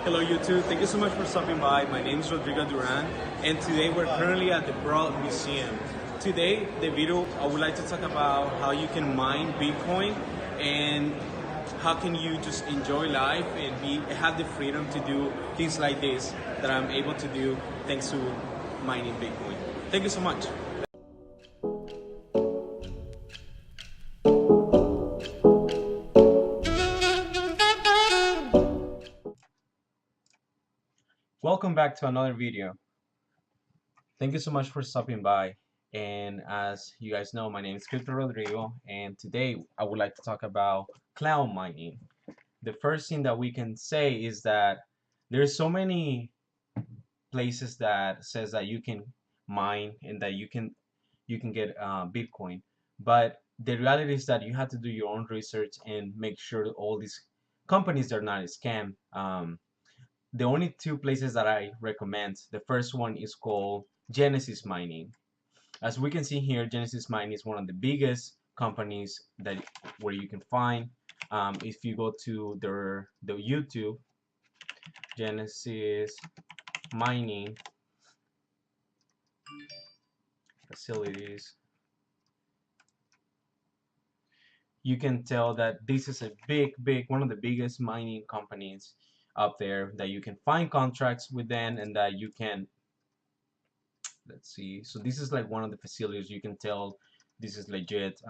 Hello YouTube, thank you so much for stopping by. My name is Rodrigo Duran and today we're currently at the Broad Museum. Today, the video, I would like to talk about how you can mine Bitcoin and how can you just enjoy life and have the freedom to do things like this that I'm able to do thanks to mining Bitcoin. Thank you so much. Welcome back to another video. Thank you so much for stopping by. And as you guys know, my name is Rodrigo, and today I would like to talk about cloud mining. The first thing that we can say is that there's so many places that says that you can mine and that you can get Bitcoin, but the reality is that you have to do your own research and make sure that all these companies are not a scam. The only two places that I recommend, the first one is called Genesis Mining. As we can see here, Genesis Mining is one of the biggest companies that where you can find. If you go to the YouTube, Genesis Mining facilities, you can tell that this is a big, one of the biggest mining companies up there, that you can find contracts with them and that you can, let's see, so this is like one of the facilities. You can tell this is legit.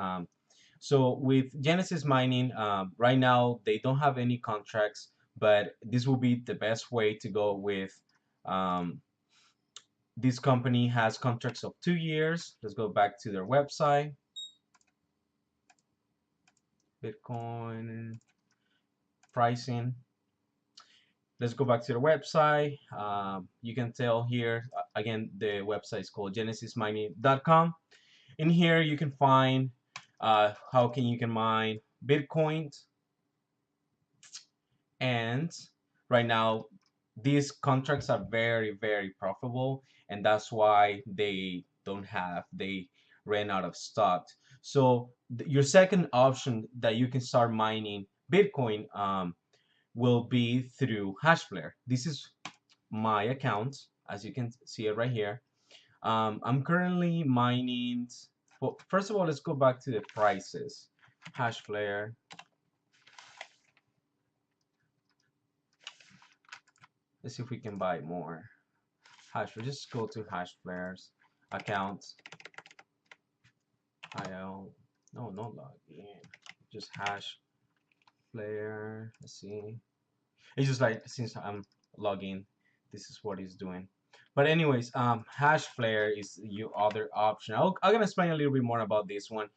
So with Genesis Mining, right now they don't have any contracts, but this will be the best way to go with. This company has contracts of 2 years. Let's go back to their website. Bitcoin pricing. Let's go back to their website. You can tell here, again, the website is called genesismining.com. In here, you can find how you can mine Bitcoins. And right now, these contracts are very, very profitable, and that's why they ran out of stock. So your second option that you can start mining Bitcoin will be through Hashflare. This is my account, as you can see it right here. I'm currently mining. Well, first of all, let's go back to the prices. Hashflare. Let's see if we can buy more. Hashflare. Just go to Hashflare's accounts. No, not log in. Just Hashflare. Let's see. It's just like since I'm logging, this is what it's doing. But anyways, Hashflare is your other option. I'm gonna explain a little bit more about this one.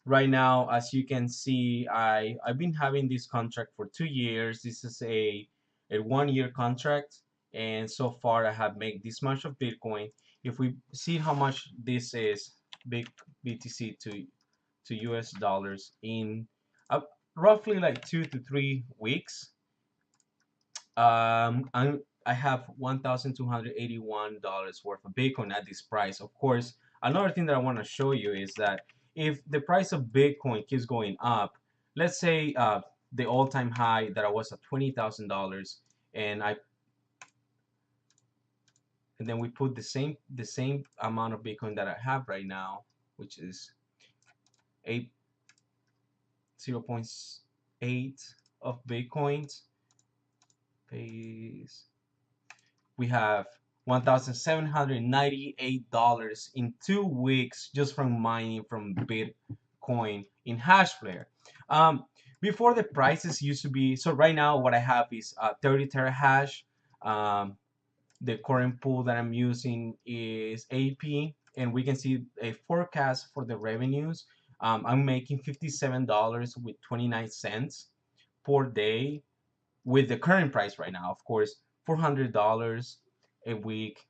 Right now, as you can see, I've been having this contract for 2 years. This is a 1-year contract, and so far I have made this much of Bitcoin. If we see how much this is, big BTC to US dollars in roughly like 2 to 3 weeks, I have $1,281 worth of Bitcoin at this price. Of course, another thing that I want to show you is that if the price of Bitcoin keeps going up, let's say the all-time high that I was at $20,000, and then we put the same amount of Bitcoin that I have right now, which is 0.8 of Bitcoins. We have $1,798 in 2 weeks just from mining from Bitcoin in Hashflare. Before, the prices used to be, so right now what I have is 30 terahash. The current pool that I'm using is AP, and we can see a forecast for the revenues. I'm making $57.29 per day with the current price right now. Of course, $400 a week.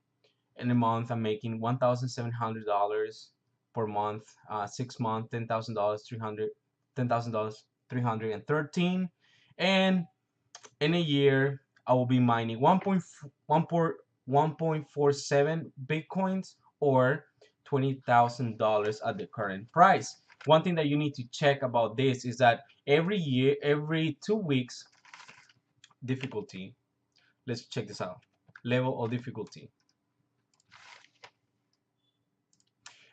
In a month, I'm making $1,700 per month. 6 months, $10,000, $10,000, 313. And in a year, I will be mining 1.47 Bitcoins, or $20,000 at the current price. One thing that you need to check about this is that every 2 weeks, difficulty. Let's check this out. Level of difficulty.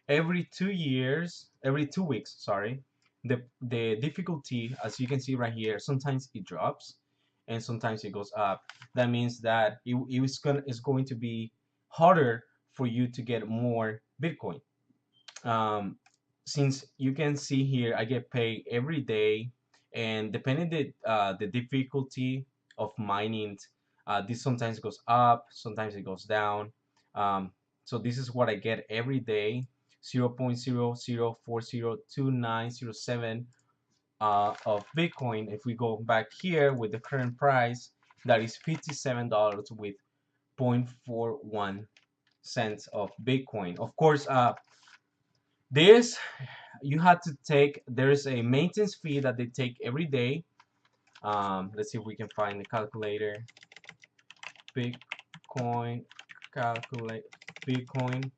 Every 2 weeks, sorry, the difficulty, as you can see right here, sometimes it drops and sometimes it goes up. That means that it's going to be harder for you to get more Bitcoin. um, since you can see here, I get paid every day, and depending the difficulty of mining, this sometimes goes up, sometimes it goes down. Um, so this is what I get every day: 0.00402907 of Bitcoin. If we go back here with the current price, that is $57 with 0.41 cents of Bitcoin. Of course, this you have to take, there's a maintenance fee that they take every day. Let's see if we can find the calculator. Bitcoin calculate, Bitcoin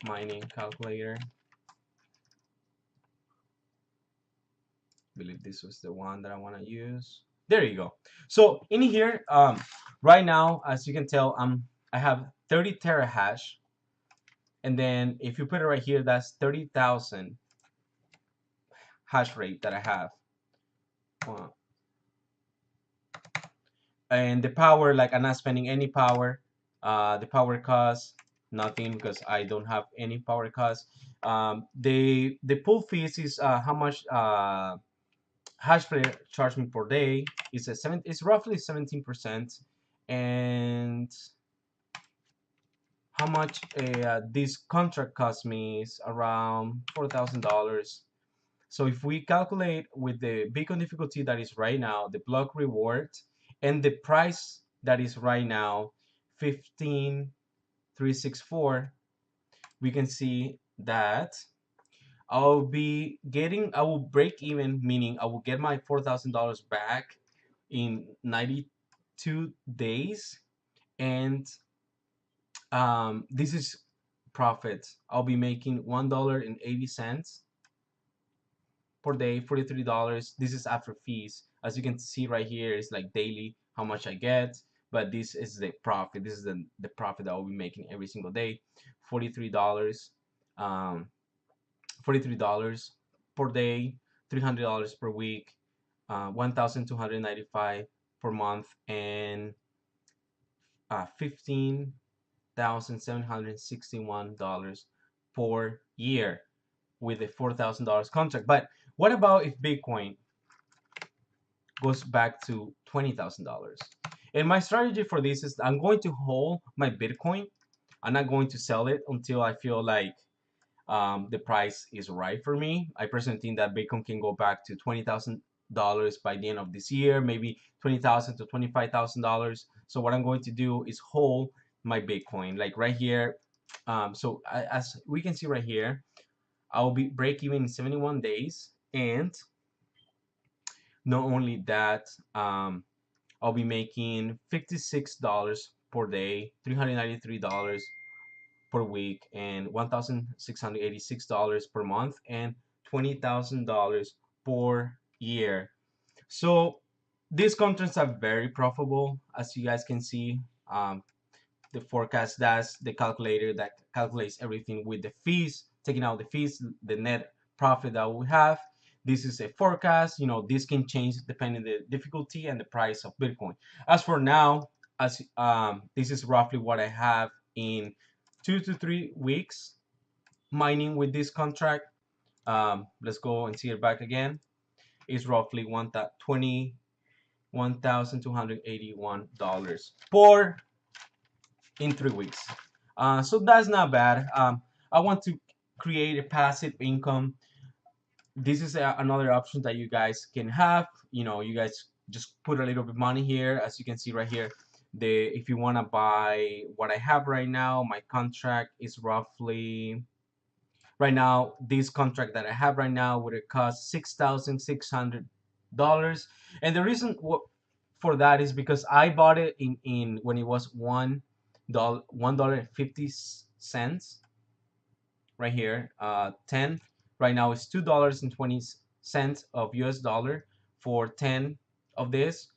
mining calculator. I believe this was the one that I want to use. There you go. So in here, right now, as you can tell, I have 30 terahash, and then if you put it right here, that's 30,000 hash rate that I have. Uh, and the power, like, I'm not spending any power. The power cost nothing because I don't have any power cost. The pool fees is how much Hashflare charge me per day. It's roughly 17%. And how much this contract cost me is around $4,000. So if we calculate with the Bitcoin difficulty that is right now, the block reward, and the price that is right now, 15,364, we can see that I will break even, meaning I will get my $4,000 back in 92 days. And this is profit. I'll be making $1.80 per day, $43. This is after fees. As you can see right here, it's like daily how much I get, but this is the profit. This is the profit that I'll be making every single day. $43, um, $43 per day, $300 per week, 1,295 per month, and 15,761 per year with a $4,000 contract. But what about if Bitcoin goes back to $20,000? And my strategy for this is I'm going to hold my Bitcoin. I'm not going to sell it until I feel like the price is right for me. I personally think that Bitcoin can go back to $20,000 by the end of this year, maybe $20,000 to $25,000. So what I'm going to do is hold my Bitcoin, like right here. As we can see right here, I'll be break even in 71 days, and not only that, I'll be making $56 per day, $393 per week, and $1,686 per month, and $20,000 per year. So these contracts are very profitable, as you guys can see. The forecast, that's the calculator that calculates everything with the fees, taking out the fees, the net profit that we have. This is a forecast. This can change depending the difficulty and the price of Bitcoin. As for now, as this is roughly what I have in 2 to 3 weeks mining with this contract. Let's go and see it back again. It's roughly $1,281 for in 3 weeks. So that's not bad. I want to create a passive income. This is another option that you guys can have. You guys just put a little bit of money here, as you can see right here. If you want to buy what I have right now, my contract is roughly right now. This contract that I have right now would it cost $6,600, and the reason for that is because I bought it in when it was $1.50 right here. 10 right now is $2.20 of US dollar for 10 of this.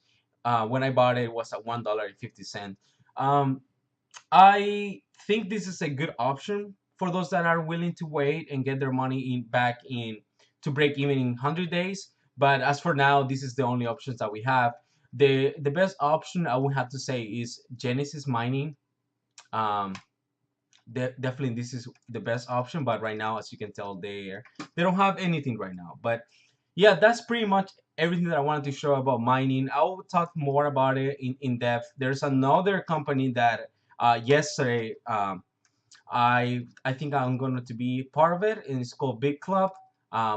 When I bought it, it was at $1.50. Um, I think this is a good option for those that are willing to wait and get their money in back in to break even in 100 days. But as for now, this is the only options that we have. The best option I would have to say is Genesis Mining. Um, Definitely this is the best option, but right now, as you can tell, they don't have anything right now. But yeah, that's pretty much everything that I wanted to show about mining. I will talk more about it in depth. There's another company that yesterday I think I'm going to be part of it, and it's called Big Club.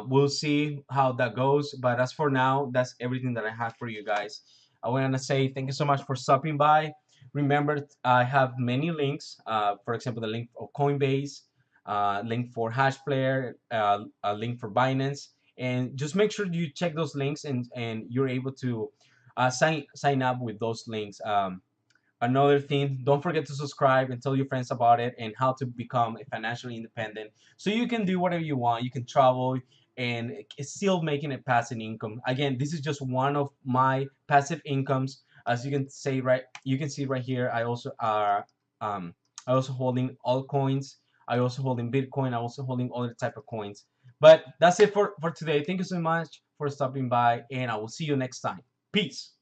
We'll see how that goes. But as for now, that's everything that I have for you guys. I want to say thank you so much for stopping by. Remember, I have many links. For example, the link for Coinbase, link for Hashflare, a link for Binance, and just make sure you check those links and you're able to sign up with those links. Another thing, don't forget to subscribe and tell your friends about it and how to become a financially independent so you can do whatever you want. You can travel and still making a passive income. Again, this is just one of my passive incomes. As you can say right, you can see right here, um I also holding altcoins. I also holding Bitcoin. I also holding other type of coins. But that's it for today. Thank you so much for stopping by, and I will see you next time. Peace.